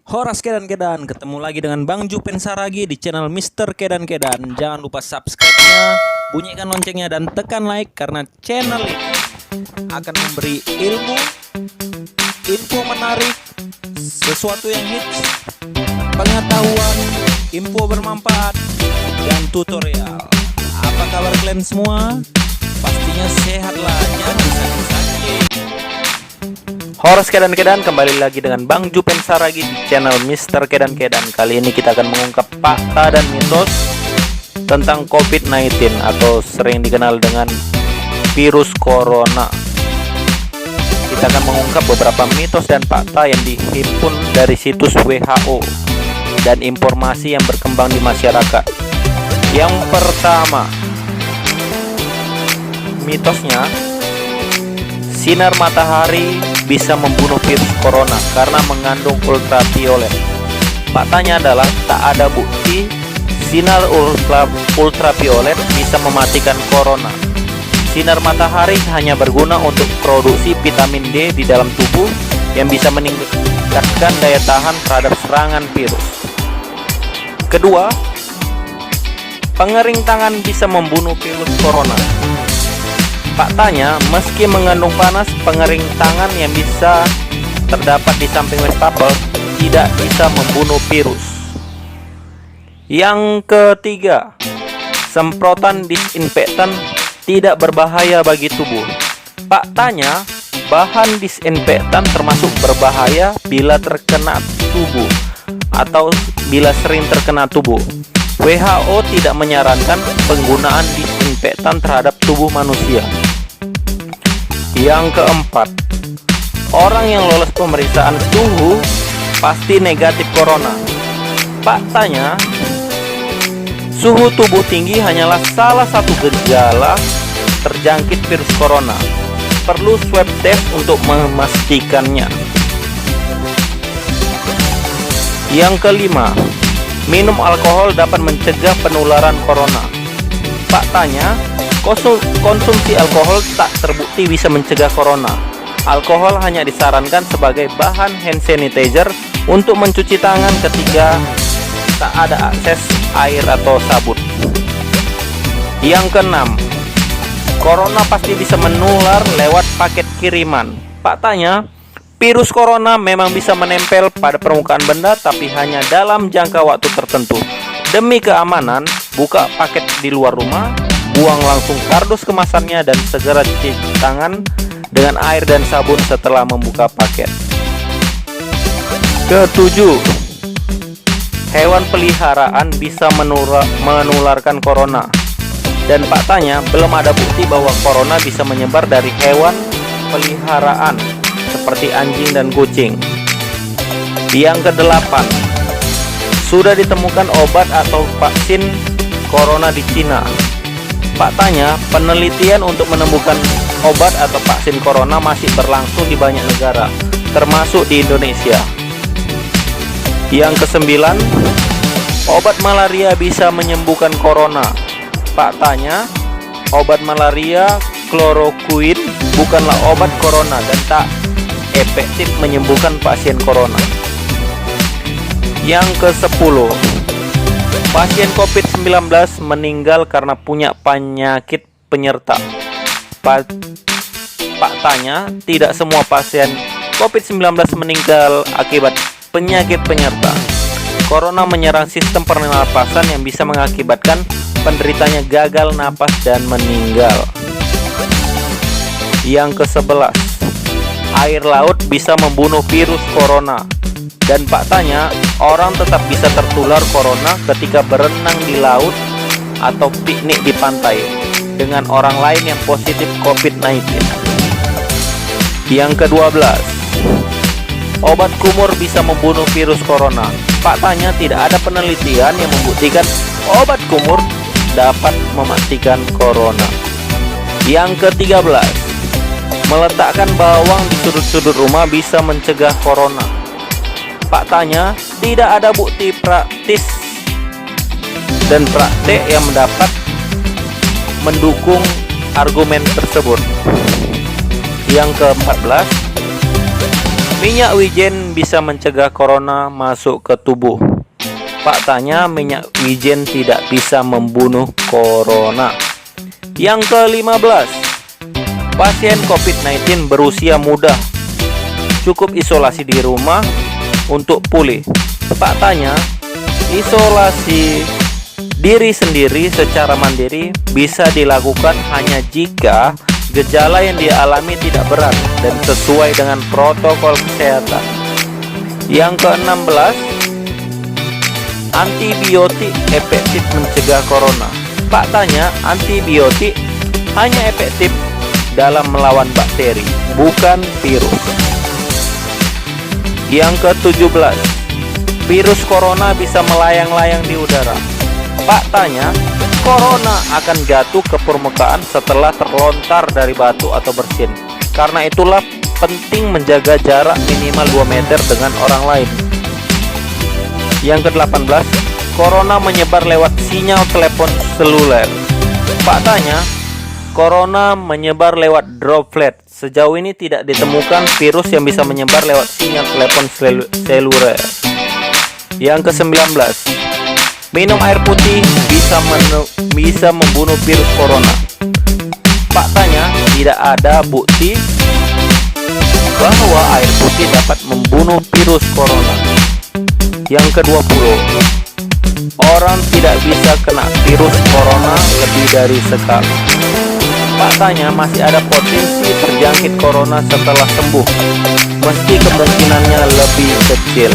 Horas Kedan Kedan, ketemu lagi dengan Bang Jupen Saragi di channel Mister Kedan Kedan. Jangan lupa subscribe-nya, bunyikan loncengnya dan tekan like karena channel ini akan memberi ilmu, info menarik, sesuatu yang hits, pengetahuan, info bermanfaat, dan tutorial. Apa kabar kalian semua? Pastinya sehat lah, jangan sakit-sakit. Horas Kedan Kedan kembali lagi dengan Bang Jupen Saragi di channel Mister Kedan Kedan. Kali ini kita akan mengungkap fakta dan mitos tentang COVID-19 atau sering dikenal dengan virus corona. Kita akan mengungkap beberapa mitos dan fakta yang dihimpun dari situs WHO dan informasi yang berkembang di masyarakat. Yang pertama, mitosnya, sinar matahari bisa membunuh virus corona karena mengandung ultraviolet. Faktanya adalah tak ada bukti sinar ultraviolet bisa mematikan corona. Sinar matahari hanya berguna untuk produksi vitamin D di dalam tubuh yang bisa meningkatkan daya tahan terhadap serangan virus. Kedua, pengering tangan bisa membunuh virus corona. Faktanya, meski mengandung panas, pengering tangan yang bisa terdapat di samping wastafel tidak bisa membunuh virus. Yang ketiga, semprotan disinfektan tidak berbahaya bagi tubuh. Faktanya, bahan disinfektan termasuk berbahaya bila terkena tubuh atau bila sering terkena tubuh. WHO tidak menyarankan penggunaan disinfektan terhadap tubuh manusia. Yang keempat, orang yang lolos pemeriksaan suhu pasti negatif corona. Faktanya, suhu tubuh tinggi hanyalah salah satu gejala terjangkit virus corona. Perlu swab test untuk memastikannya. Yang kelima, minum alkohol dapat mencegah penularan corona. Faktanya, konsumsi alkohol tak terbukti bisa mencegah corona. Alkohol hanya disarankan sebagai bahan hand sanitizer untuk mencuci tangan ketika tak ada akses air atau sabun. Yang keenam, corona pasti bisa menular lewat paket kiriman. Faktanya, virus corona memang bisa menempel pada permukaan benda tapi hanya dalam jangka waktu tertentu. Demi keamanan, buka paket di luar rumah, buang langsung kardus kemasannya dan segera cuci tangan dengan air dan sabun setelah membuka paket. Ketujuh, hewan peliharaan bisa menularkan corona. Dan faktanya, belum ada bukti bahwa corona bisa menyebar dari hewan peliharaan seperti anjing dan kucing. Yang kedelapan, sudah ditemukan obat atau vaksin corona di Cina. Faktanya, penelitian untuk menemukan obat atau vaksin corona masih berlangsung di banyak negara, termasuk di Indonesia. Yang kesembilan, obat malaria bisa menyembuhkan corona. Faktanya, obat malaria kloroquine bukanlah obat corona dan tak efektif menyembuhkan pasien corona. Yang ke-10, pasien COVID-19 meninggal karena punya penyakit penyerta. Faktanya, tidak semua pasien COVID-19 meninggal akibat penyakit penyerta. Corona menyerang sistem pernapasan yang bisa mengakibatkan penderitanya gagal napas dan meninggal. Yang ke-11, air laut bisa membunuh virus corona. Dan faktanya, orang tetap bisa tertular corona ketika berenang di laut atau piknik di pantai dengan orang lain yang positif COVID-19. Yang ke-12, obat kumur bisa membunuh virus corona. Faktanya, tidak ada penelitian yang membuktikan obat kumur dapat mematikan corona. Yang ke-13, meletakkan bawang di sudut-sudut rumah bisa mencegah corona. Faktanya, tidak ada bukti praktis dan praktek yang dapat mendukung argumen tersebut. Yang ke-14, Minyak wijen bisa mencegah corona masuk ke tubuh. Faktanya minyak wijen tidak bisa membunuh corona. Yang ke-15, pasien COVID-19 berusia muda cukup isolasi di rumah untuk pulih. Faktanya, isolasi diri sendiri secara mandiri bisa dilakukan hanya jika gejala yang dia alami tidak berat dan sesuai dengan protokol kesehatan. Yang ke-16, antibiotik efektif mencegah corona. Faktanya, antibiotik hanya efektif dalam melawan bakteri, bukan virus. Yang ke-17, virus corona bisa melayang-layang di udara. Faktanya, corona akan jatuh ke permukaan setelah terlontar dari batu atau bersin. Karena itulah penting menjaga jarak minimal 2 meter dengan orang lain. Yang ke-18, corona menyebar lewat sinyal telepon seluler. Faktanya, corona menyebar lewat droplet. Sejauh ini tidak ditemukan virus yang bisa menyebar lewat sinyal telepon seluler. Yang ke-19, minum air putih bisa membunuh virus corona. Faktanya, tidak ada bukti bahwa air putih dapat membunuh virus corona. Yang ke-20, orang tidak bisa kena virus corona lebih dari sekali. Faktanya, masih ada potensi terjangkit corona setelah sembuh, meski kemungkinannya lebih kecil.